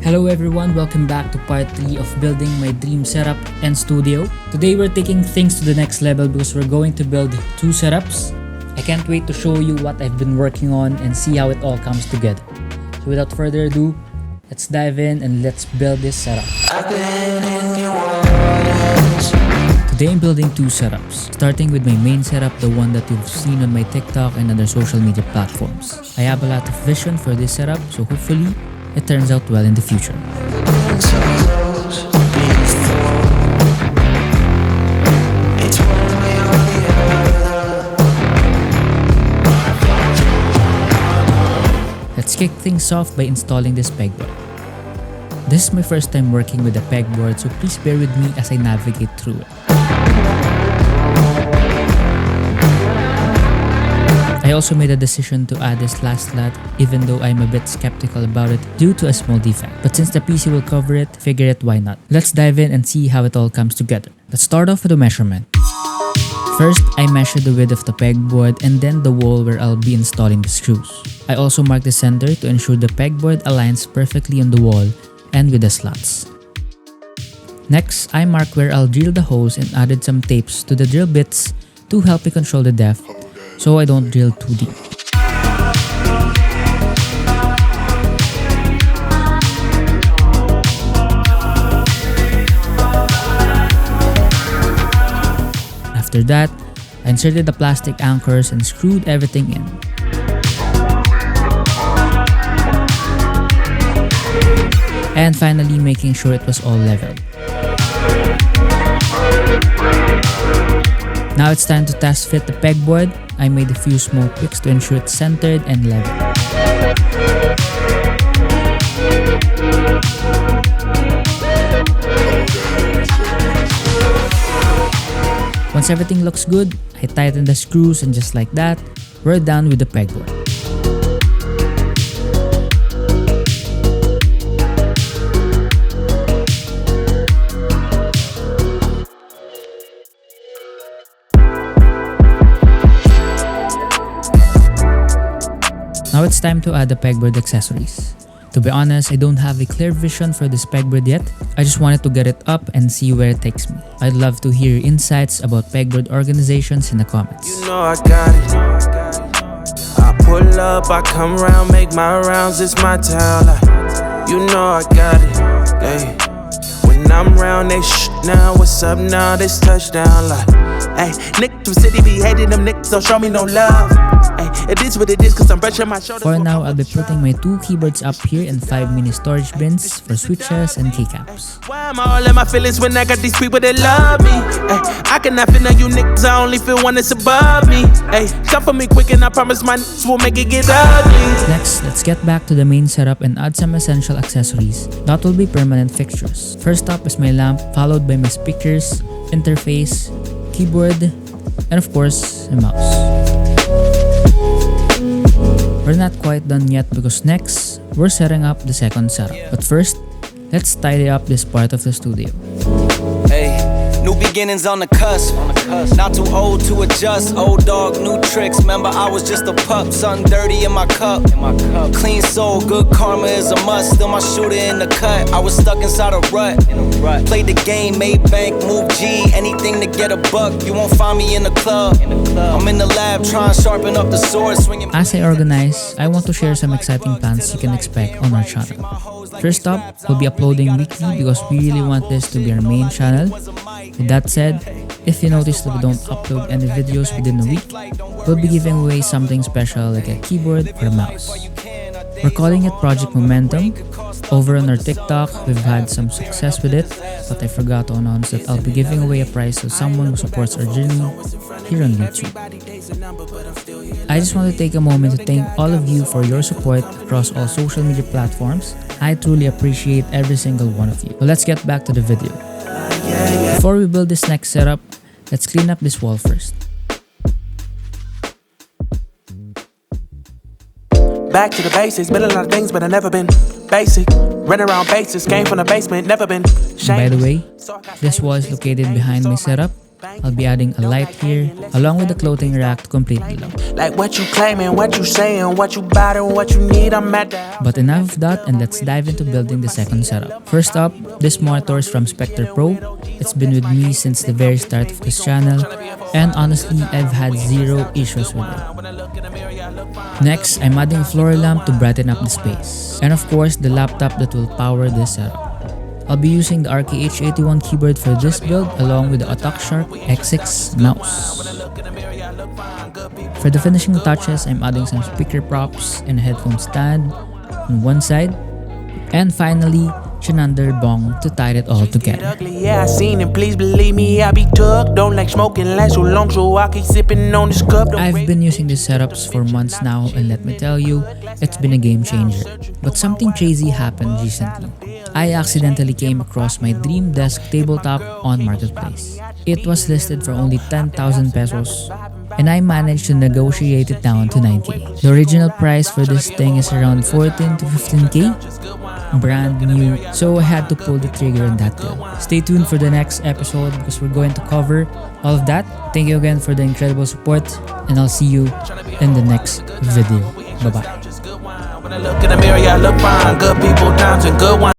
Hello everyone, welcome back to part 3 of building my dream setup and studio. Today we're taking things to the next level because we're going to build 2 setups. I can't wait to show you what I've been working on and see how it all comes together. So without further ado, let's dive in and let's build this setup. Today I'm building 2 setups, starting with my main setup, the one that you've seen on my TikTok and other social media platforms. I have a lot of vision for this setup, so hopefully it turns out well in the future. Let's kick things off by installing this pegboard. This is my first time working with a pegboard, so please bear with me as I navigate through it. I also made a decision to add this last slot even though I'm a bit skeptical about it due to a small defect. But since the PC will cover it, figure it, why not? Let's dive in and see how it all comes together. Let's start off with a measurement. First, I measured the width of the pegboard and then the wall where I'll be installing the screws. I also marked the center to ensure the pegboard aligns perfectly on the wall and with the slots. Next, I marked where I'll drill the holes and added some tapes to the drill bits to help me control the depth so I don't drill too deep. After that, I inserted the plastic anchors and screwed everything in. And finally making sure it was all level. Now it's time to test fit the pegboard. I made a few small tweaks to ensure it's centered and level. Once everything looks good, I tighten the screws and just like that, we're done with the pegboard. Now it's time to add the pegboard accessories. To be honest, I don't have a clear vision for this pegboard yet. I just wanted to get it up and see where it takes me. I'd love to hear your insights about pegboard organizations in the comments. You know I got it. I pull up, I come round, make my rounds, it's my town. You know I got it. Hey. When I'm round, they now, what's up now, this touchdown like. Hey, niggas from city be hating them niggas, so show me no love. Hey, it is what it is, cause I'm brushing my shoulders. For now, I'll be putting my 2 keyboards up here and 5 mini storage bins for switches and keycaps. Why am I all in my feelings when I got these people that love me? Hey, I cannot feel none you niggas, I only feel one that's above me. Hey, come for me quick and I promise my niggas will make it get ugly. Next, let's get back to the main setup and add some essential accessories that will be permanent fixtures. First up is my lamp, followed by my speakers, interface, keyboard, and of course, a mouse. We're not quite done yet because next, we're setting up the second setup. But first, let's tidy up this part of the studio. Hey, new beginnings on the cusp. Not too old to adjust. Old dog, new tricks. Remember I was just a pup. Something dirty in my cup. Clean soul, good karma is a must. Still my shooter in the cut. I was stuck inside a rut. Played the game, made bank, move G. Anything to get a buck. You won't find me in the club. I'm in the lab trying to sharpen up the sword. Swinging. As I organize, I want to share some exciting plans you can expect on our channel. First up, we'll be uploading weekly because we really want this to be our main channel. With that said, if you notice that we don't upload any videos within a week, we'll be giving away something special like a keyboard or a mouse. We're calling it Project Momentum. Over on our TikTok, we've had some success with it, but I forgot to announce that I'll be giving away a prize to someone who supports our journey here on YouTube. I just want to take a moment to thank all of you for your support across all social media platforms. I truly appreciate every single one of you. But let's get back to the video. Before we build this next setup, let's clean up this wall first. Back to the basics, been a lot of things, but I never been basic. Run around bases, came from the basement, never been By the way, this wall is located behind my setup. I'll be adding a light here, along with the clothing rack to complete the look. Like what you claiming, what you saying, what you bout and what you need, I'm at that. But enough of that, and let's dive into building the second setup. First up, this monitor is from Spectre Pro. It's been with me since the very start of this channel, and honestly, I've had zero issues with it. Next, I'm adding a floor lamp to brighten up the space. And of course, the laptop that will power this setup. I'll be using the RKH81 keyboard for this build along with the AttackShark X6 mouse. For the finishing touches, I'm adding some speaker props and a headphone stand on one side. And finally, Chinander bong to tie it all together. Yeah, I seen it, please believe me, I be tucked. Don't like smoking last so long, so I keep sipping on this cup. I've been using these setups for months now, and let me tell you, it's been a game changer. But something crazy happened recently. I accidentally came across my dream desk tabletop on Marketplace. It was listed for only 10,000 pesos, and I managed to negotiate it down to 9K. The original price for this thing is around 14 to 15K, brand new, so I had to pull the trigger on that deal. Stay tuned for the next episode because we're going to cover all of that. Thank you again for the incredible support, and I'll see you in the next video. Bye-bye. When I look in the mirror, I look fine. Good people, times and good ones.